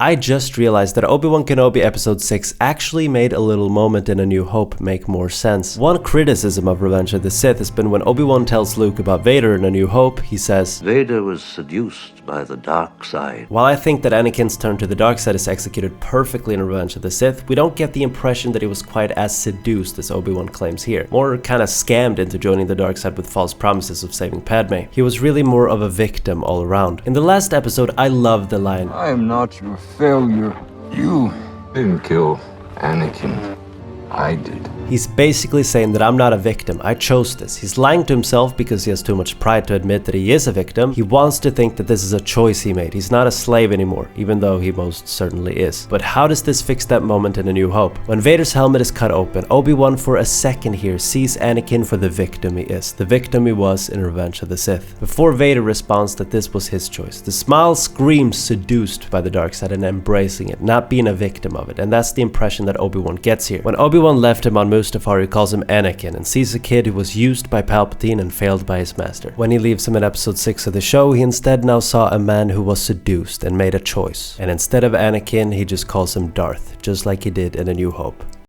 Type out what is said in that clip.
I just realized that Obi-Wan Kenobi episode 6 actually made a little moment in A New Hope make more sense. One criticism of Revenge of the Sith has been when Obi-Wan tells Luke about Vader in A New Hope, he says, Vader was seduced by the dark side. While I think that Anakin's turn to the dark side is executed perfectly in Revenge of the Sith, we don't get the impression that he was quite as seduced as Obi-Wan claims here. More kinda scammed into joining the dark side with false promises of saving Padme. He was really more of a victim all around. In the last episode, I loved the line, I am not your failure. You didn't kill Anakin. I did. He's basically saying that I'm not a victim, I chose this. He's lying to himself because he has too much pride to admit that he is a victim. He wants to think that this is a choice he made. He's not a slave anymore, even though he most certainly is. But how does this fix that moment in A New Hope? When Vader's helmet is cut open, Obi-Wan for a second here sees Anakin for the victim he is, the victim he was in Revenge of the Sith. Before Vader responds that this was his choice, the smile screams seduced by the dark side and embracing it, not being a victim of it, and that's the impression that Obi-Wan gets here. When Obi-Wan left him on Mustafar, he calls him Anakin and sees a kid who was used by Palpatine and failed by his master. When he leaves him in episode 6 of the show, he instead now saw a man who was seduced and made a choice. And instead of Anakin, he just calls him Darth, just like he did in A New Hope.